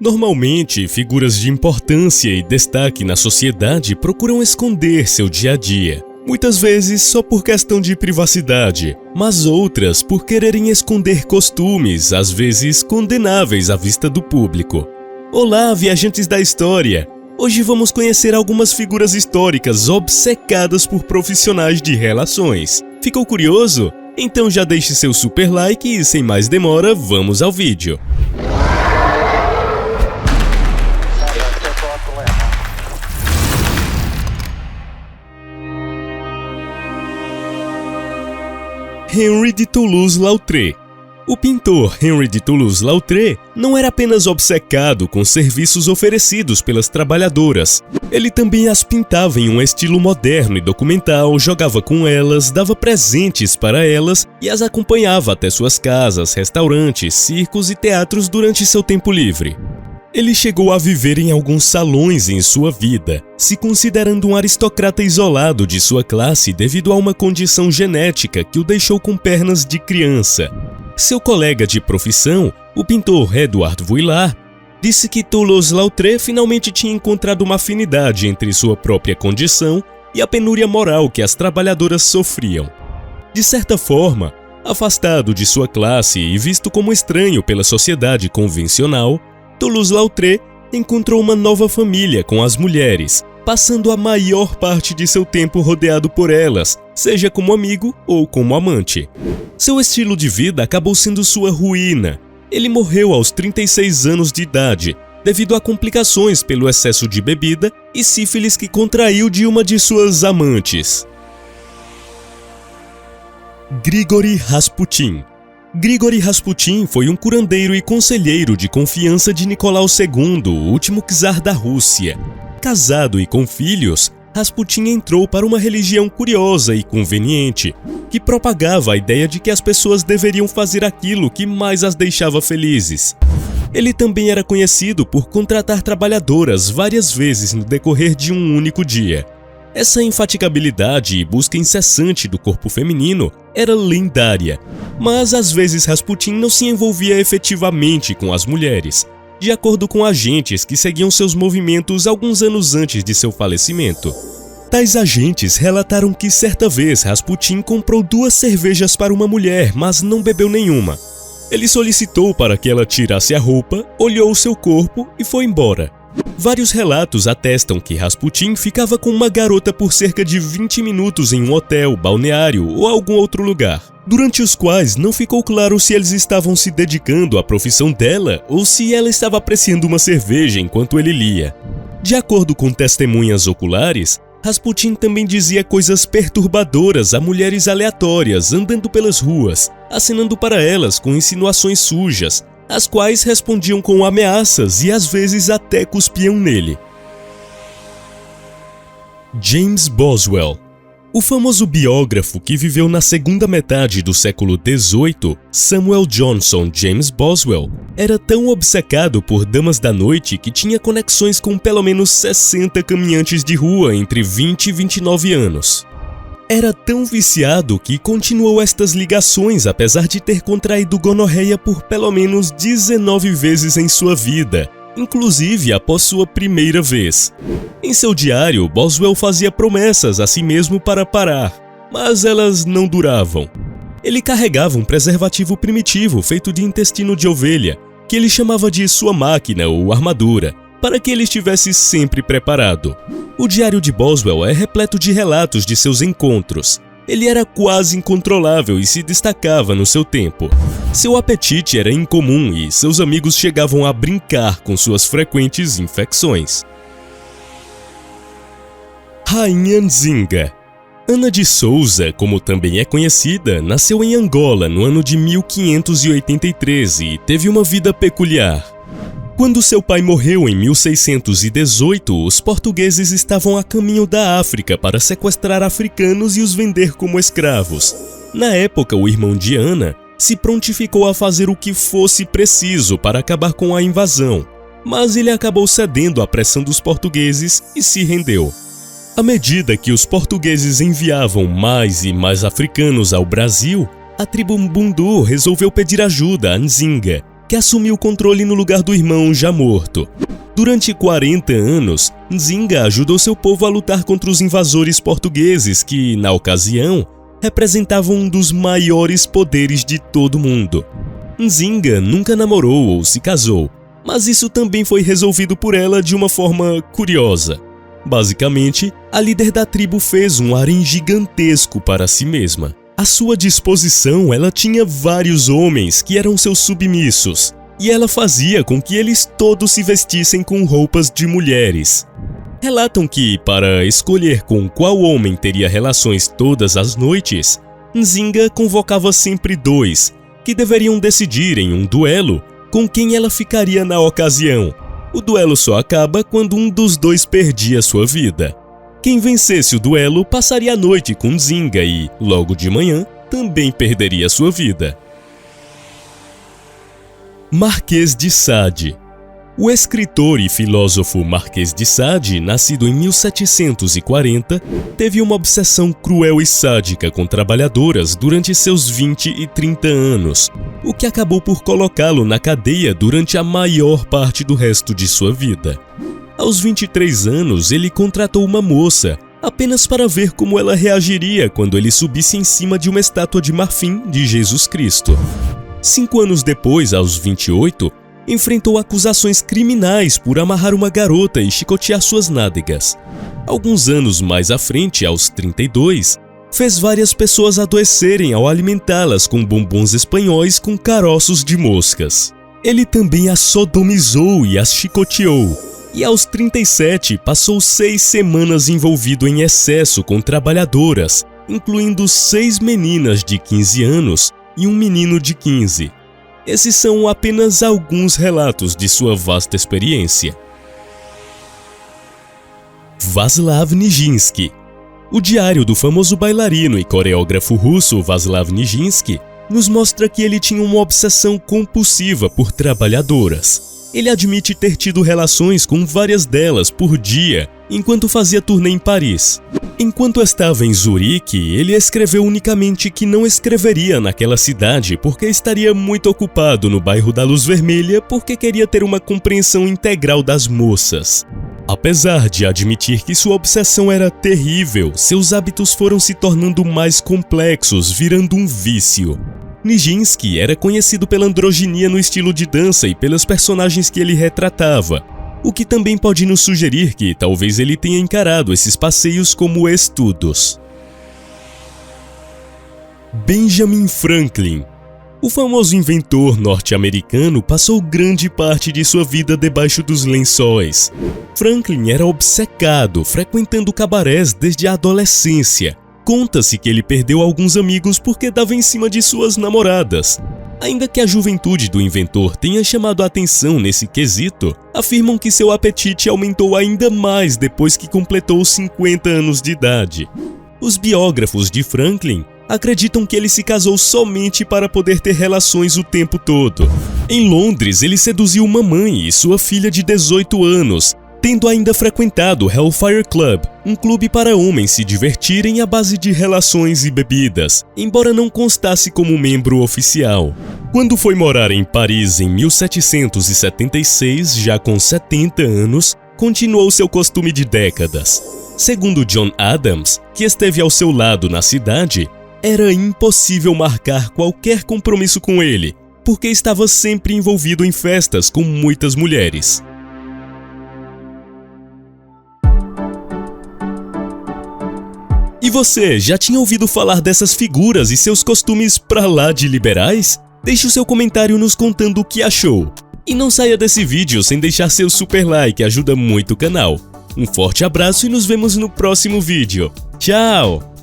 Normalmente, figuras de importância e destaque na sociedade procuram esconder seu dia a dia. Muitas vezes só por questão de privacidade, mas outras por quererem esconder costumes, às vezes condenáveis à vista do público. Olá, viajantes da história! Hoje vamos conhecer algumas figuras históricas obcecadas por profissionais de relações. Ficou curioso? Então já deixe seu super like e sem mais demora, vamos ao vídeo. Henri de Toulouse-Lautrec. O pintor Henri de Toulouse-Lautrec não era apenas obcecado com serviços oferecidos pelas trabalhadoras. Ele também as pintava em um estilo moderno e documental, jogava com elas, dava presentes para elas e as acompanhava até suas casas, restaurantes, circos e teatros durante seu tempo livre. Ele chegou a viver em alguns salões em sua vida, se considerando um aristocrata isolado de sua classe devido a uma condição genética que o deixou com pernas de criança. Seu colega de profissão, o pintor Edouard Vuillard, disse que Toulouse-Lautrec finalmente tinha encontrado uma afinidade entre sua própria condição e a penúria moral que as trabalhadoras sofriam. De certa forma, afastado de sua classe e visto como estranho pela sociedade convencional, Toulouse-Lautrec encontrou uma nova família com as mulheres, passando a maior parte de seu tempo rodeado por elas, seja como amigo ou como amante. Seu estilo de vida acabou sendo sua ruína. Ele morreu aos 36 anos de idade, devido a complicações pelo excesso de bebida e sífilis que contraiu de uma de suas amantes. Grigori Rasputin. Grigori Rasputin foi um curandeiro e conselheiro de confiança de Nicolau II, o último czar da Rússia. Casado e com filhos, Rasputin entrou para uma religião curiosa e conveniente, que propagava a ideia de que as pessoas deveriam fazer aquilo que mais as deixava felizes. Ele também era conhecido por contratar trabalhadoras várias vezes no decorrer de um único dia. Essa infatigabilidade e busca incessante do corpo feminino era lendária, mas às vezes Rasputin não se envolvia efetivamente com as mulheres, de acordo com agentes que seguiam seus movimentos alguns anos antes de seu falecimento. Tais agentes relataram que certa vez Rasputin comprou 2 cervejas para uma mulher, mas não bebeu nenhuma. Ele solicitou para que ela tirasse a roupa, olhou seu corpo e foi embora. Vários relatos atestam que Rasputin ficava com uma garota por cerca de 20 minutos em um hotel, balneário ou algum outro lugar, durante os quais não ficou claro se eles estavam se dedicando à profissão dela ou se ela estava apreciando uma cerveja enquanto ele lia. De acordo com testemunhas oculares, Rasputin também dizia coisas perturbadoras a mulheres aleatórias andando pelas ruas, acenando para elas com insinuações sujas, as quais respondiam com ameaças e às vezes até cuspiam nele. James Boswell. O famoso biógrafo que viveu na segunda metade do século XVIII, Samuel Johnson James Boswell, era tão obcecado por damas da noite que tinha conexões com pelo menos 60 caminhantes de rua entre 20 e 29 anos. Era tão viciado que continuou estas ligações apesar de ter contraído gonorreia por pelo menos 19 vezes em sua vida, inclusive após sua primeira vez. Em seu diário, Boswell fazia promessas a si mesmo para parar, mas elas não duravam. Ele carregava um preservativo primitivo feito de intestino de ovelha, que ele chamava de sua máquina ou armadura, para que ele estivesse sempre preparado. O diário de Boswell é repleto de relatos de seus encontros. Ele era quase incontrolável e se destacava no seu tempo. Seu apetite era incomum e seus amigos chegavam a brincar com suas frequentes infecções. Rainha Nzinga. Ana de Souza, como também é conhecida, nasceu em Angola no ano de 1583 e teve uma vida peculiar. Quando seu pai morreu em 1618, os portugueses estavam a caminho da África para sequestrar africanos e os vender como escravos. Na época, o irmão de Ana se prontificou a fazer o que fosse preciso para acabar com a invasão, mas ele acabou cedendo à pressão dos portugueses e se rendeu. À medida que os portugueses enviavam mais e mais africanos ao Brasil, a tribo Mbundu resolveu pedir ajuda a Nzinga, que assumiu o controle no lugar do irmão já morto. Durante 40 anos, Nzinga ajudou seu povo a lutar contra os invasores portugueses que, na ocasião, representavam um dos maiores poderes de todo o mundo. Nzinga nunca namorou ou se casou, mas isso também foi resolvido por ela de uma forma curiosa. Basicamente, a líder da tribo fez um harém gigantesco para si mesma. À sua disposição, ela tinha vários homens que eram seus submissos, e ela fazia com que eles todos se vestissem com roupas de mulheres. Relatam que, para escolher com qual homem teria relações todas as noites, Nzinga convocava sempre 2, que deveriam decidir em um duelo com quem ela ficaria na ocasião. O duelo só acaba quando um dos 2 perdia sua vida. Quem vencesse o duelo passaria a noite com Nzinga e, logo de manhã, também perderia sua vida. Marquês de Sade. O escritor e filósofo Marquês de Sade, nascido em 1740, teve uma obsessão cruel e sádica com trabalhadoras durante seus 20 e 30 anos, o que acabou por colocá-lo na cadeia durante a maior parte do resto de sua vida. Aos 23 anos, ele contratou uma moça, apenas para ver como ela reagiria quando ele subisse em cima de uma estátua de marfim de Jesus Cristo. 5 anos depois, aos 28, enfrentou acusações criminais por amarrar uma garota e chicotear suas nádegas. Alguns anos mais à frente, aos 32, fez várias pessoas adoecerem ao alimentá-las com bombons espanhóis com caroços de moscas. Ele também as sodomizou e as chicoteou. E aos 37, passou 6 semanas envolvido em excesso com trabalhadoras, incluindo 6 meninas de 15 anos e um menino de 15. Esses são apenas alguns relatos de sua vasta experiência. Vaslav Nijinsky. O diário do famoso bailarino e coreógrafo russo Vaslav Nijinsky nos mostra que ele tinha uma obsessão compulsiva por trabalhadoras. Ele admite ter tido relações com várias delas por dia, enquanto fazia turnê em Paris. Enquanto estava em Zurique, ele escreveu unicamente que não escreveria naquela cidade porque estaria muito ocupado no bairro da Luz Vermelha porque queria ter uma compreensão integral das moças. Apesar de admitir que sua obsessão era terrível, seus hábitos foram se tornando mais complexos, virando um vício. Nijinsky era conhecido pela androginia no estilo de dança e pelos personagens que ele retratava, o que também pode nos sugerir que talvez ele tenha encarado esses passeios como estudos. Benjamin Franklin. O famoso inventor norte-americano passou grande parte de sua vida debaixo dos lençóis. Franklin era obcecado, frequentando cabarés desde a adolescência. Conta-se que ele perdeu alguns amigos porque dava em cima de suas namoradas. Ainda que a juventude do inventor tenha chamado a atenção nesse quesito, afirmam que seu apetite aumentou ainda mais depois que completou 50 anos de idade. Os biógrafos de Franklin acreditam que ele se casou somente para poder ter relações o tempo todo. Em Londres, ele seduziu uma mãe e sua filha de 18 anos, tendo ainda frequentado o Hellfire Club, um clube para homens se divertirem à base de relações e bebidas, embora não constasse como membro oficial. Quando foi morar em Paris em 1776, já com 70 anos, continuou seu costume de décadas. Segundo John Adams, que esteve ao seu lado na cidade, era impossível marcar qualquer compromisso com ele, porque estava sempre envolvido em festas com muitas mulheres. E você, já tinha ouvido falar dessas figuras e seus costumes pra lá de liberais? Deixe o seu comentário nos contando o que achou. E não saia desse vídeo sem deixar seu super like, ajuda muito o canal. Um forte abraço e nos vemos no próximo vídeo. Tchau!